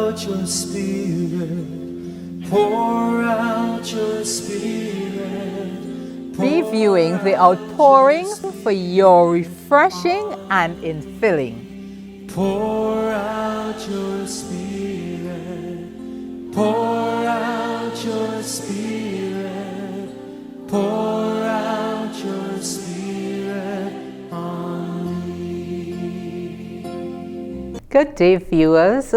out your spirit, pour out your spirit. Reviewing the outpouring for your refreshing and infilling. Pour out your spirit, pour out your spirit, pour out your spirit on me. Good day, viewers.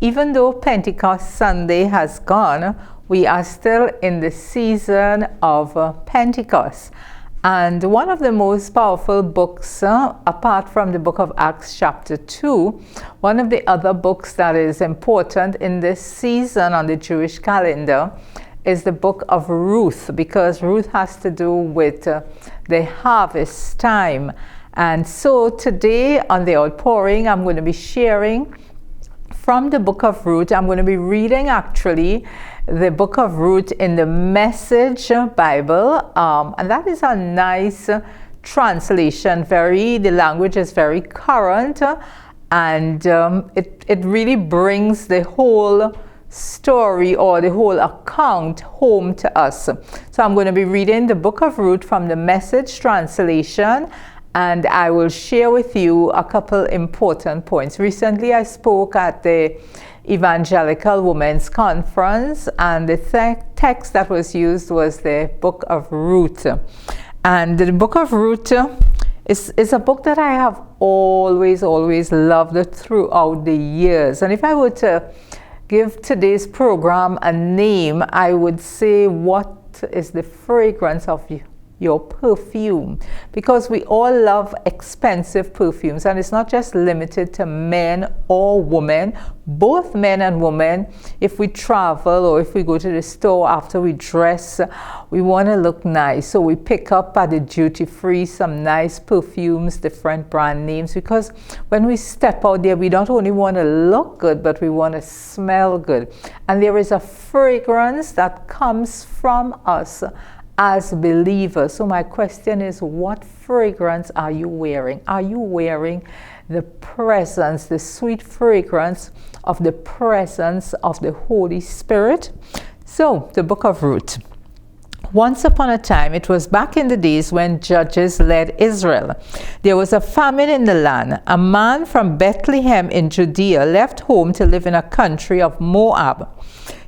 Even though Pentecost Sunday has gone, we are still in the season of Pentecost. And one of the most powerful books, apart from the book of Acts chapter 2, one of the other books that is important in this season on the Jewish calendar is the book of Ruth, because Ruth has to do with the harvest time. And so today on the outpouring, I'm going to be sharing from the book of Ruth. I'm going to be reading actually the book of Ruth in the Message Bible, and that is a nice translation. The language is very current, and it really brings the whole story or the whole account home to us. So I'm going to be reading the book of Ruth from the Message translation, and I will share with you a couple important points. Recently I spoke at the Evangelical Women's Conference, and the text that was used was the book of Ruth. And the book of Ruth is a book that I have always loved throughout the years. And if I were to give today's program a name, I would say, what is the fragrance of your perfume? Because we all love expensive perfumes, and it's not just limited to men or women. Both men and women, if we travel or if we go to the store after we dress, we want to look nice. So we pick up at the duty free some nice perfumes, different brand names, because when we step out there, we don't only want to look good, but we want to smell good. And there is a fragrance that comes from us as believers. So my question is, what fragrance are you wearing? Are you wearing the presence, the sweet fragrance of the presence of the Holy Spirit? So the book of Ruth. Once upon a time, it was back in the days when judges led Israel. There was a famine in the land. A man from Bethlehem in Judea left home to live in a country of Moab.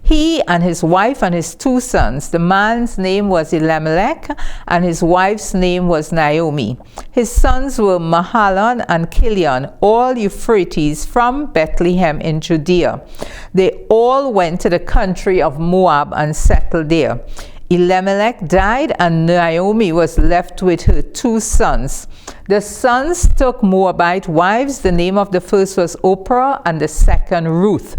He and his wife and his 2 sons. The man's name was Elimelech, and his wife's name was Naomi. His sons were Mahlon and Chilion, all Euphrates from Bethlehem in Judea. They all went to the country of Moab and settled there. Elimelech died, and Naomi was left with her 2 sons. The sons took Moabite wives. The name of the first was Oprah, and the second Ruth.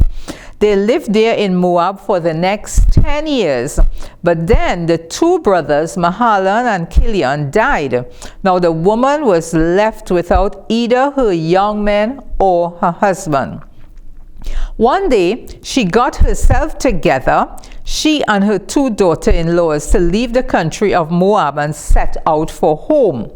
They lived there in Moab for the next 10 years. But then the 2 brothers, Mahlon and Chilion, died. Now the woman was left without either her young men or her husband. One day, she got herself together, she and her 2 daughter-in-laws, to leave the country of Moab and set out for home.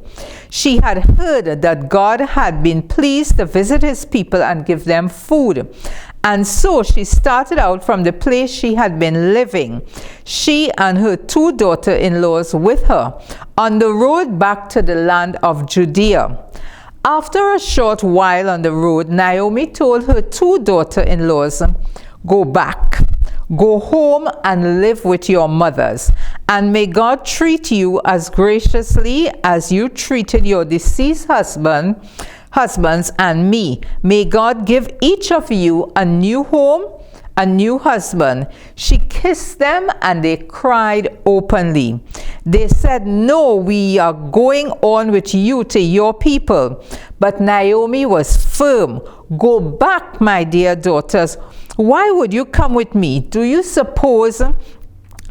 She had heard that God had been pleased to visit his people and give them food. And so she started out from the place she had been living, she and her 2 daughter-in-laws with her, on the road back to the land of Judea. After a short while on the road, Naomi told her 2 daughter-in-laws, "Go back. Go home and live with your mothers, and may God treat you as graciously as you treated your deceased husbands and me. May God give each of you a new home, a new husband." She kissed them, and they cried openly. They said, "No, we are going on with you to your people." But Naomi was firm. "Go back, my dear daughters. Why would you come with me? Do you suppose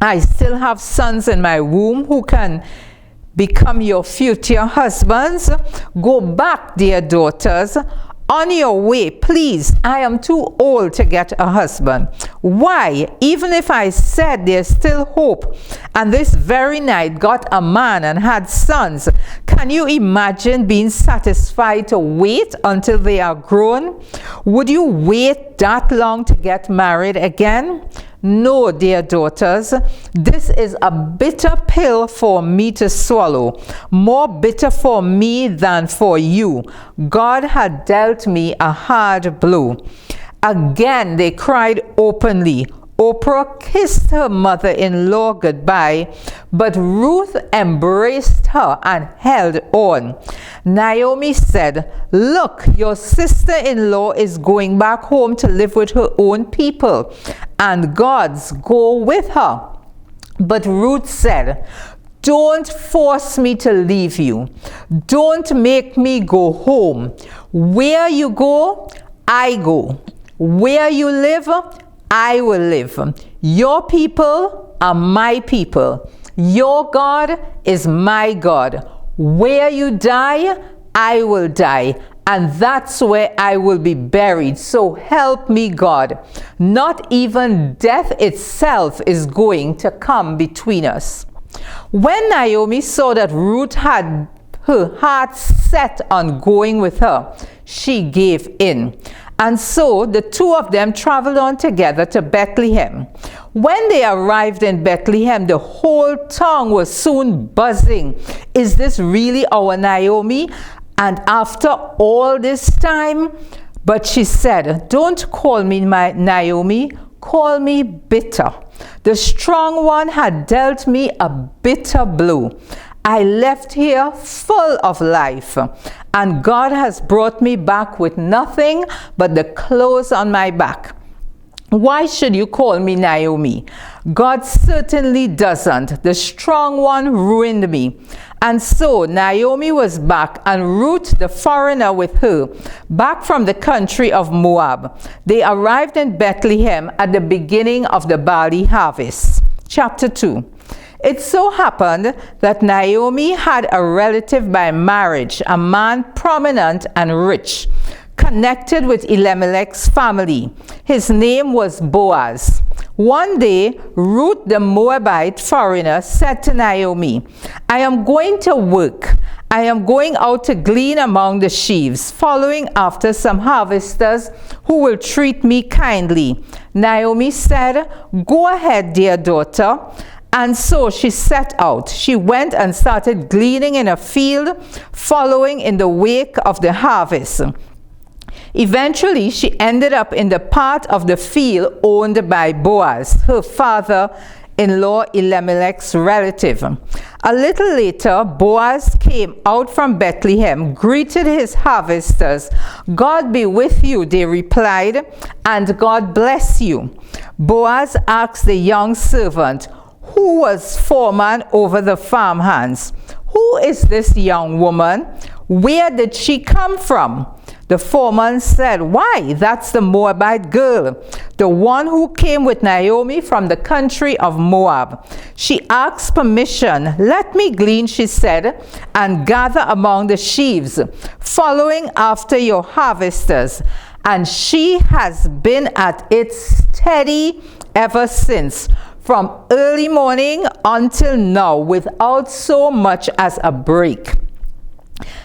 I still have sons in my womb who can become your future husbands? Go back, dear daughters. On your way, please. I am too old to get a husband. Why? Even if I said there's still hope, and this very night got a man and had sons, can you imagine being satisfied to wait until they are grown? Would you wait that long to get married again? No, dear daughters, this is a bitter pill for me to swallow, more bitter for me than for you. God had dealt me a hard blow. Again, they cried openly. Oprah kissed her mother-in-law goodbye, but Ruth embraced her and held on. Naomi said, "Look, your sister-in-law is going back home to live with her own people, and God's go with her." But Ruth said, "Don't force me to leave you. Don't make me go home. Where you go, I go. Where you live, I will live. Your people are my people. Your God is my God. Where you die, I will die. And that's where I will be buried. So help me, God. Not even death itself is going to come between us." When Naomi saw that Ruth had her heart set on going with her, she gave in. And so the two of them traveled on together to Bethlehem. When they arrived in Bethlehem, the whole town was soon buzzing. Is this really our Naomi? And after all this time? But she said, "Don't call me my Naomi, call me bitter. The strong one had dealt me a bitter blow. I left here full of life, and God has brought me back with nothing but the clothes on my back. Why should you call me Naomi? God certainly doesn't. The strong one ruined me." And so Naomi was back, and Ruth the foreigner with her, back from the country of Moab. They arrived in Bethlehem at the beginning of the barley harvest. Chapter 2. It so happened that Naomi had a relative by marriage, a man prominent and rich, connected with Elimelech's family. His name was Boaz. One day, Ruth the Moabite foreigner said to Naomi, "I am going to work. I am going out to glean among the sheaves, following after some harvesters who will treat me kindly." Naomi said, "Go ahead, dear daughter." And so she set out. She went and started gleaning in a field, following in the wake of the harvest. Eventually, she ended up in the part of the field owned by Boaz, her father-in-law Elimelech's relative. A little later, Boaz came out from Bethlehem, greeted his harvesters. "God be with you," they replied, "and God bless you." Boaz asked the young servant, who was foreman over the farmhands, "Who is this young woman? Where did she come from?" The foreman said, "Why, that's the Moabite girl, the one who came with Naomi from the country of Moab. She asked permission. 'Let me glean,' she said, 'and gather among the sheaves, following after your harvesters.' And she has been at it steady ever since, from early morning until now, without so much as a break."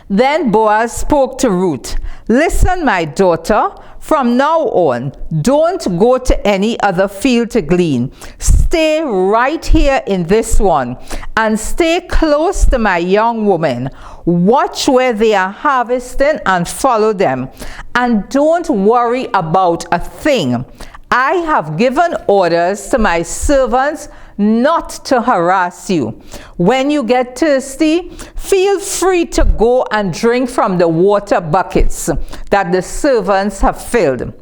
Then Boaz spoke to Ruth, "Listen, my daughter, from now on, don't go to any other field to glean. Stay right here in this one, and stay close to my young women. Watch where they are harvesting and follow them. And don't worry about a thing. I have given orders to my servants not to harass you. When you get thirsty, feel free to go and drink from the water buckets that the servants have filled."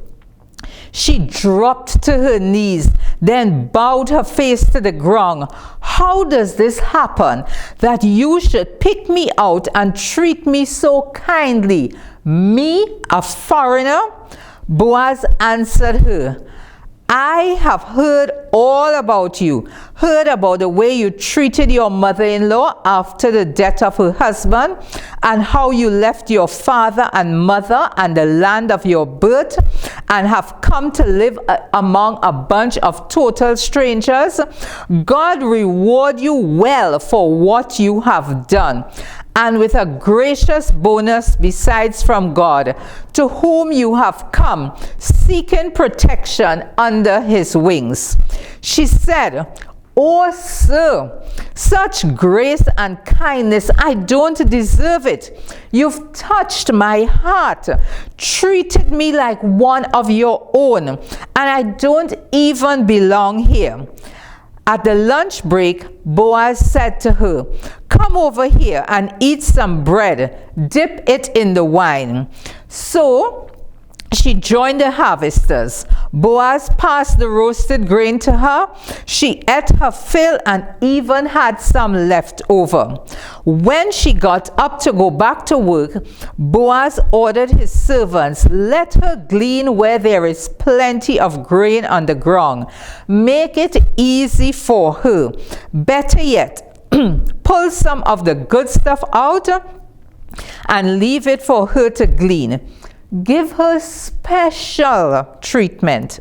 She dropped to her knees, then bowed her face to the ground. "How does this happen, that you should pick me out and treat me so kindly? Me, a foreigner?" Boaz answered her, I have heard all about you, heard about the way you treated your mother-in-law after the death of her husband, and how you left your father and mother and the land of your birth, and have come to live among a bunch of total strangers. God reward you well for what you have done, and with a gracious bonus besides from God, to whom you have come, seeking protection under his wings. She said, "Oh, sir, such grace and kindness, I don't deserve it. You've touched my heart, treated me like one of your own, and I don't even belong here." At the lunch break, Boaz said to her, "Come over here and eat some bread. Dip it in the wine." So she joined the harvesters. Boaz passed the roasted grain to her. She ate her fill and even had some left over. When she got up to go back to work, Boaz ordered his servants, "Let her glean where there is plenty of grain on the ground. Make it easy for her. Better yet, pull some of the good stuff out and leave it for her to glean. Give her special treatment."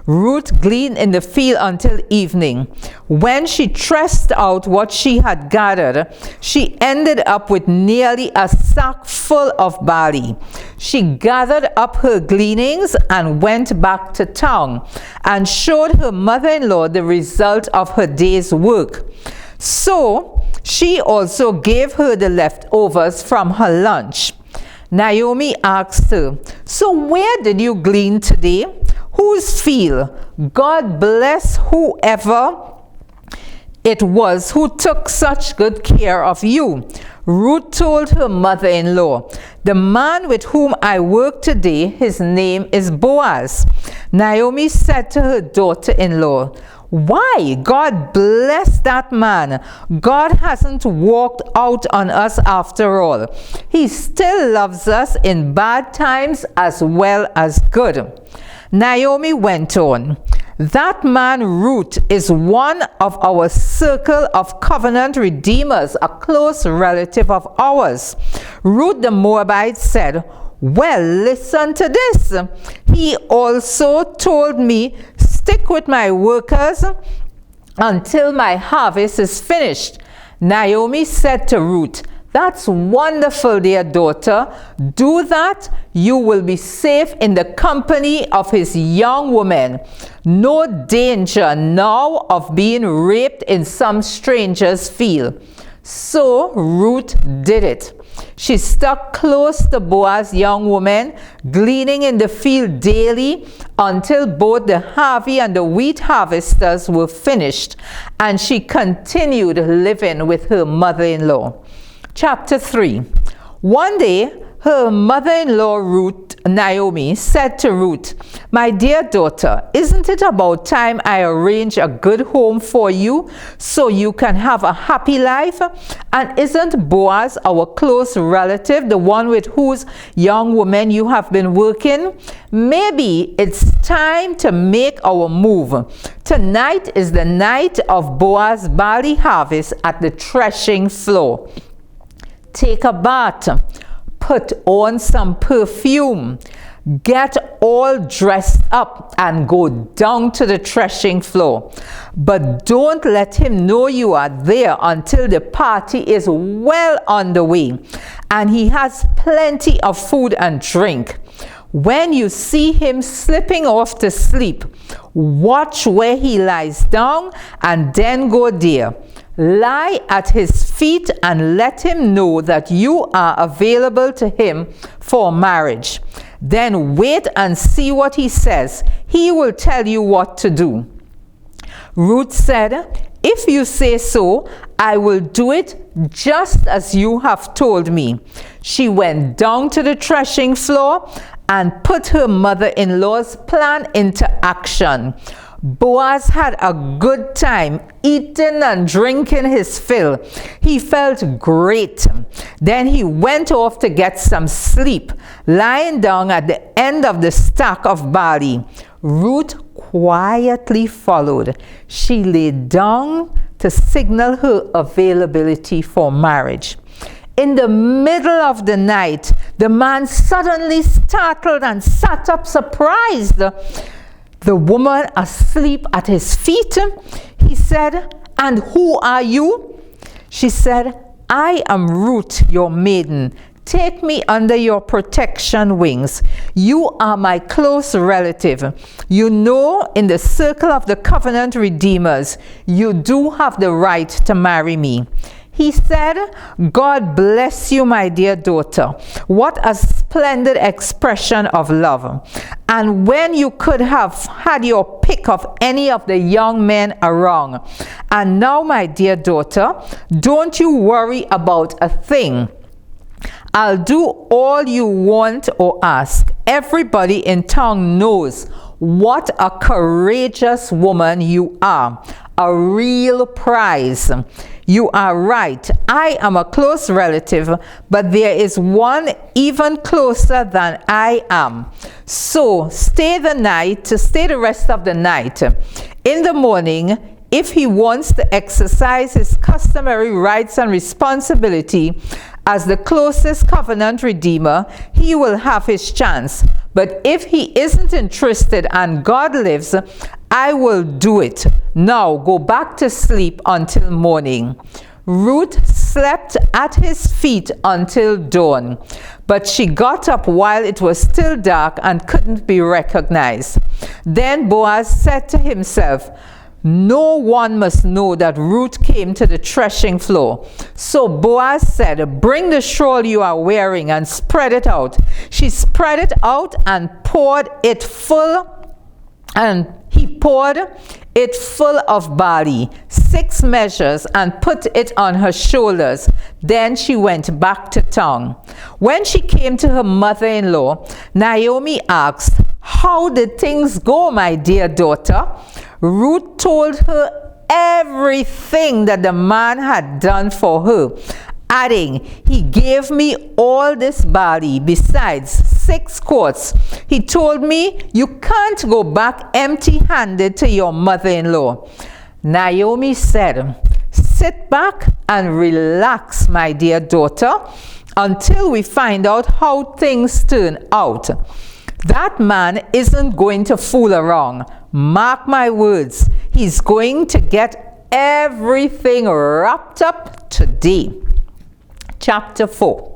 Ruth gleaned in the field until evening. When she threshed out what she had gathered, she ended up with nearly a sack full of barley. She gathered up her gleanings and went back to town and showed her mother-in-law the result of her day's work. So she also gave her the leftovers from her lunch. Naomi asked her, "So where did you glean today? Whose field? God bless whoever it was who took such good care of you." Ruth told her mother-in-law, "The man with whom I work today, his name is Boaz." Naomi said to her daughter-in-law, "Why, God bless that man. God hasn't walked out on us after all. He still loves us in bad times as well as good." Naomi went on, "That man Ruth is one of our circle of covenant redeemers, a close relative of ours." Ruth the Moabite said, "Well, listen to this. He also told me, 'Stick with my workers until my harvest is finished.'" Naomi said to Ruth, "That's wonderful, dear daughter. Do that. You will be safe in the company of his young women. No danger now of being raped in some stranger's field." So Ruth did it. She stuck close to Boaz's young woman, gleaning in the field daily until both the harvey and the wheat harvesters were finished, and she continued living with her mother-in-law. Chapter 3. One day, her mother-in-law Naomi said to Ruth, "My dear daughter, isn't it about time I arrange a good home for you so you can have a happy life? And isn't Boaz our close relative, the one with whose young woman you have been working? Maybe it's time to make our move. Tonight is the night of Boaz's barley harvest at the threshing floor. Take a bath, put on some perfume, get all dressed up and go down to the threshing floor. But don't let him know you are there until the party is well underway and he has plenty of food and drink. When you see him slipping off to sleep, watch where he lies down and then go there. Lie at his feet and let him know that you are available to him for marriage. Then wait and see what he says. He will tell you what to do." Ruth said, "If you say so, I will do it just as you have told me." She went down to the threshing floor and put her mother-in-law's plan into action. Boaz had a good time eating and drinking his fill. He felt great. Then he went off to get some sleep, lying down at the end of the stack of barley. Ruth quietly followed. She lay down to signal her availability for marriage. In the middle of the night, the man suddenly startled and sat up surprised. The woman asleep at his feet. He said, "And who are you?" She said, "I am Ruth, your maiden. Take me under your protection wings. You are my close relative. You know, in the circle of the covenant redeemers, you do have the right to marry me." He said, "God bless you, my dear daughter. What a splendid expression of love. And when you could have had your pick of any of the young men around. And now, my dear daughter, don't you worry about a thing. I'll do all you want or ask. Everybody in town knows what a courageous woman you are. A real prize. You are right. I am a close relative, but there is one even closer than I am. So stay the rest of the night. In the morning, if he wants to exercise his customary rights and responsibility as the closest covenant redeemer, he will have his chance. But if he isn't interested and God lives, I will do it. Now go back to sleep until morning." Ruth slept at his feet until dawn, but she got up while it was still dark and couldn't be recognized. Then Boaz said to himself, "No one must know that Ruth came to the threshing floor." So Boaz said, "Bring the shawl you are wearing and spread it out." She spread it out and poured it full, and he poured it full of barley, 6 measures, and put it on her shoulders. Then she went back to town. When she came to her mother-in-law, Naomi asked, "How did things go, my dear daughter?" Ruth told her everything that the man had done for her, adding, "He gave me all this barley, besides 6 quarts. He told me, you can't go back empty-handed to your mother-in-law." Naomi said, "Sit back and relax, my dear daughter, until we find out how things turn out. That man isn't going to fool around. Mark my words, he's going to get everything wrapped up today." Chapter 4.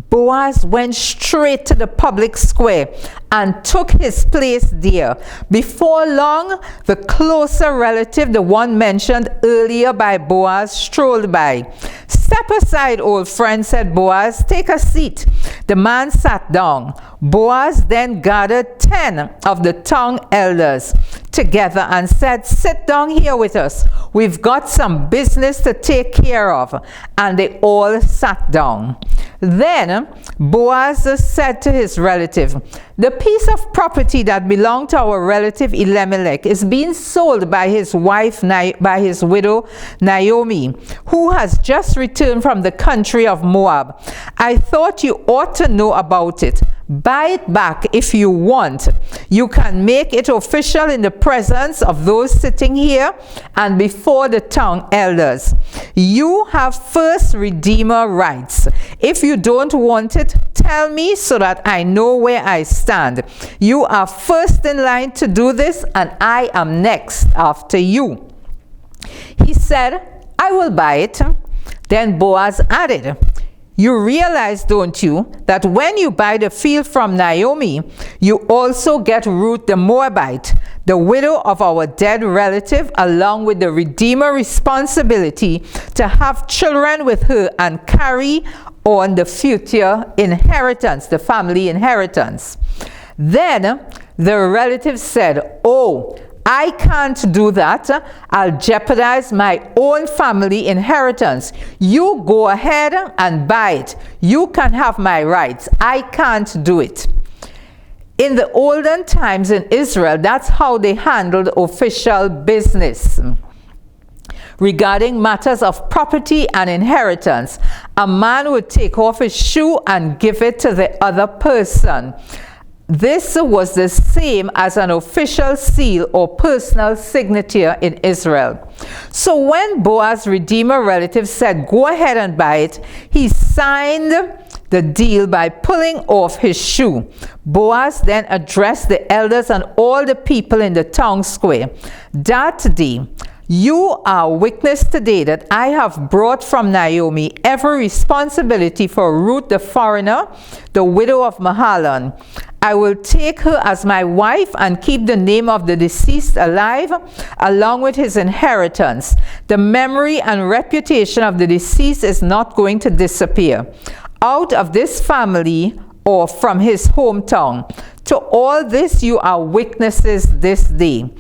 Boaz went straight to the public square and took his place there. Before long, the closer relative, the one mentioned earlier by Boaz, strolled by. "Step aside, old friend," said Boaz. "Take a seat." The man sat down. Boaz then gathered 10 of the town elders together and said, "Sit down here with us. We've got some business to take care of." And they all sat down. Then Boaz said to his relative, "The piece of property that belonged to our relative Elimelech is being sold by his wife, by his widow Naomi, who has just returned from the country of Moab. I thought you ought to know about it. Buy it back if you want. You can make it official in the presence of those sitting here and before the town elders. You have first redeemer rights. If you don't want it, tell me so that I know where I stand. You are first in line to do this, and I am next after you." He said, "I will buy it." Then Boaz added, "You realize, don't you, that when you buy the field from Naomi, you also get Ruth the Moabite, the widow of our dead relative, along with the redeemer responsibility to have children with her and carry on the future inheritance, the family inheritance." Then the relative said, "Oh, I can't do that. I'll jeopardize my own family inheritance. You go ahead and buy it. You can have my rights. I can't do it." In the olden times in Israel, that's how they handled official business. Regarding matters of property and inheritance, a man would take off his shoe and give it to the other person. This was the same as an official seal or personal signature in Israel. So when Boaz's Redeemer relative said, go ahead and buy it, he signed the deal by pulling off his shoe. Boaz then addressed the elders and all the people in the town square. That day, you are witness today that I have brought from Naomi every responsibility for Ruth the foreigner, the widow of Mahlon. I will take her as my wife and keep the name of the deceased alive, along with his inheritance. The memory and reputation of the deceased is not going to disappear out of this family or from his hometown. To all this you are witnesses this day.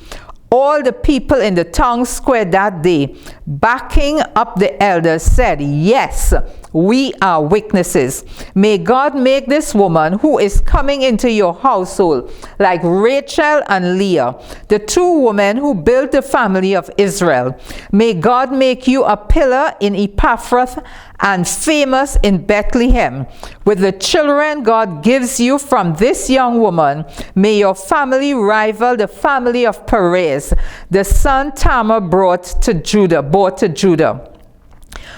All the people in the town square that day, backing up the elders, said, yes, we are witnesses. May God make this woman who is coming into your household like Rachel and Leah, the two women who built the family of Israel. May God make you a pillar in Epaphrath and famous in Bethlehem. With the children God gives you from this young woman, may your family rival the family of Perez, the son Tamar brought to Judah.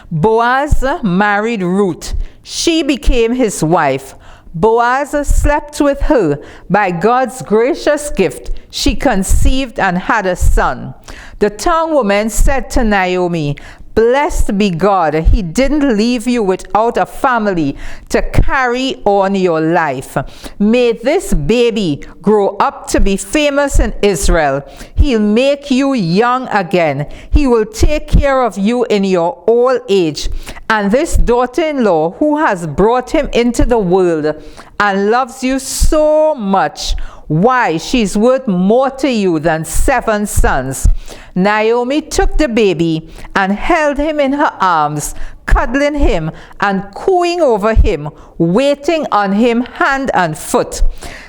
Boaz married Ruth. She became his wife. Boaz slept with her. By God's gracious gift, she conceived and had a son. The town woman said to Naomi, blessed be God, he didn't leave you without a family to carry on your life. May this baby grow up to be famous in Israel. He'll make you young again. He will take care of you in your old age. And this daughter-in-law who has brought him into the world and loves you so much, why, she's worth more to you than 7 sons. Naomi took the baby and held him in her arms, cuddling him and cooing over him, waiting on him hand and foot.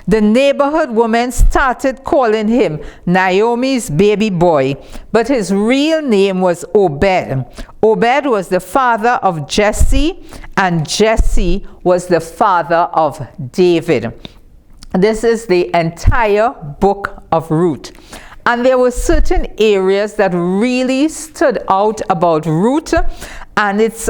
The neighborhood women started calling him Naomi's baby boy, but his real name was Obed. Obed was the father of Jesse, and Jesse was the father of David. This is the entire book of Ruth. And there were certain areas that really stood out about Ruth, and it's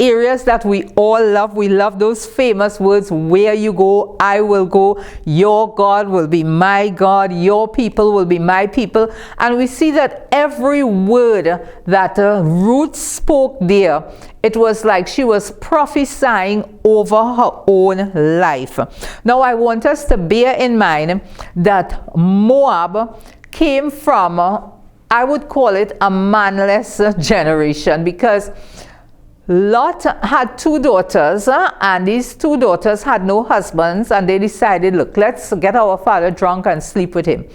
areas that we all love. We love those famous words, where you go, I will go, your God will be my God, your people will be my people. And we see that every word that Ruth spoke there, it was like she was prophesying over her own life. Now I want us to bear in mind that Moab came from, I would call it a manless generation, because Lot had 2 daughters, and these 2 daughters had no husbands, and they decided, look, let's get our father drunk and sleep with him.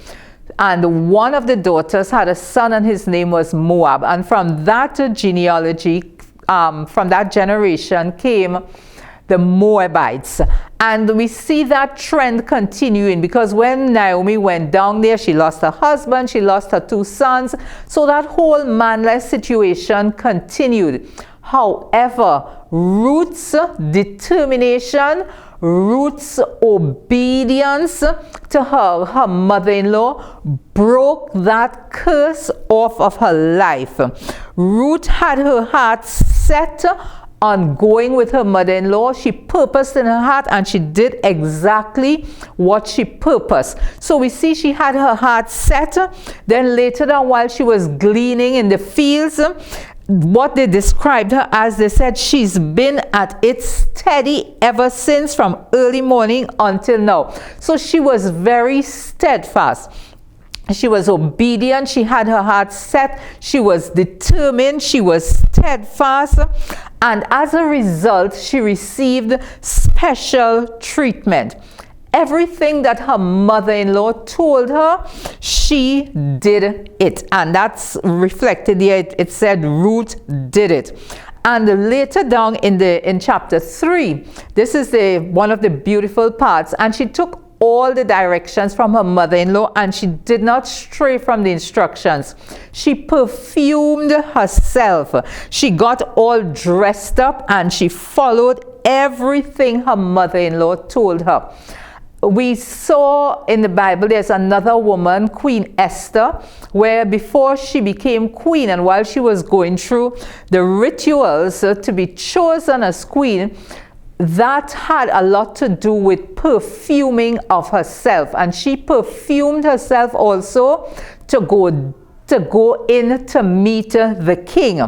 And one of the daughters had a son, and his name was Moab. And from that genealogy, from that generation came the Moabites. And we see that trend continuing, because when Naomi went down there, she lost her husband, she lost her 2 sons. So that whole manless situation continued. However, Ruth's determination, Ruth's obedience to her mother-in-law broke that curse off of her life. Ruth had her heart set on going with her mother-in-law. She purposed in her heart, and she did exactly what she purposed. So we see she had her heart set. Then later on, while she was gleaning in the fields, what they described her as, they said she's been at it steady ever since, from early morning until now. So she was very steadfast. She was obedient. She had her heart set. She was determined. She was steadfast. And as a result, she received special treatment. Everything that her mother-in-law told her, she did it. And that's reflected here. It said Ruth did it. And later down in chapter 3, this is one of the beautiful parts. And she took all the directions from her mother-in-law, and she did not stray from the instructions. She perfumed herself. She got all dressed up, and she followed everything her mother-in-law told her. we saw in the Bible there's another woman, Queen Esther, where before she became queen and while she was going through the rituals to be chosen as queen, that had a lot to do with perfuming of herself, and she perfumed herself also to go in to meet the king.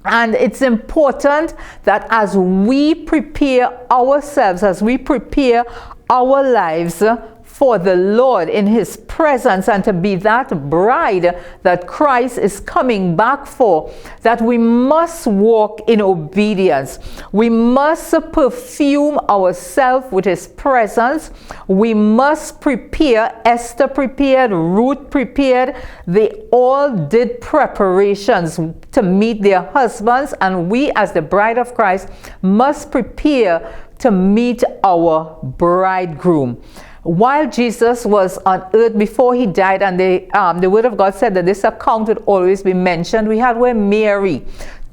And it's important that as we prepare ourselves, as we prepare our lives for the Lord in His presence and to be that bride that Christ is coming back for, that we must walk in obedience. We must perfume ourselves with His presence. We must prepare. Esther prepared, Ruth prepared. They all did preparations to meet their husbands, and we as the bride of Christ must prepare to meet our bridegroom. While Jesus was on earth before He died, and the Word of God said that this account would always be mentioned, we had where Mary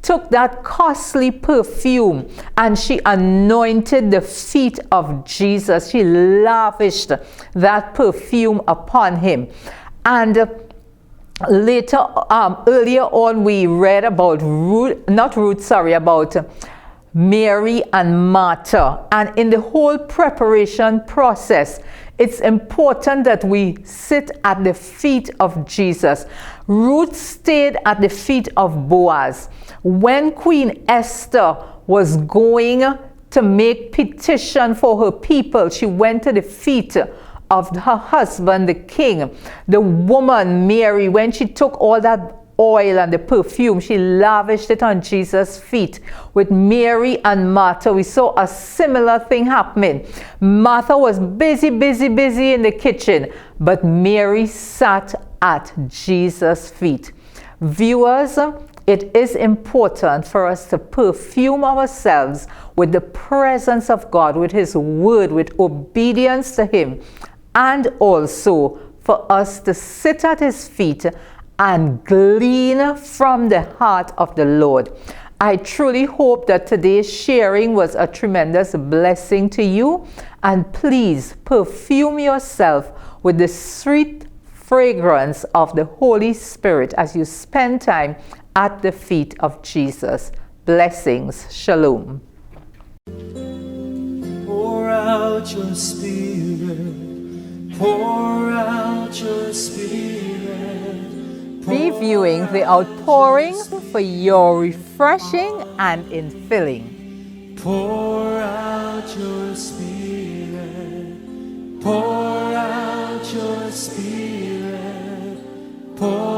took that costly perfume and she anointed the feet of Jesus. She lavished that perfume upon Him. And earlier on we read about about Mary and Martha. And in the whole preparation process, it's important that we sit at the feet of Jesus. Ruth stayed at the feet of Boaz. When Queen Esther was going to make petition for her people, she went to the feet of her husband, the king. The woman, Mary, when she took all that oil and the perfume, she lavished it on Jesus' feet. With Mary and Martha, we saw a similar thing happening. Martha was busy in the kitchen, but Mary sat at Jesus' feet. Viewers, it is important for us to perfume ourselves with the presence of God, with His Word, with obedience to Him, and also for us to sit at His feet and glean from the heart of the Lord. I truly hope that today's sharing was a tremendous blessing to you, and please perfume yourself with the sweet fragrance of the Holy Spirit as you spend time at the feet of Jesus. Blessings. Shalom. Pour out your Spirit, pour out your Spirit. Reviewing the outpouring for your refreshing and infilling. Pour out your Spirit, pour out your Spirit, pour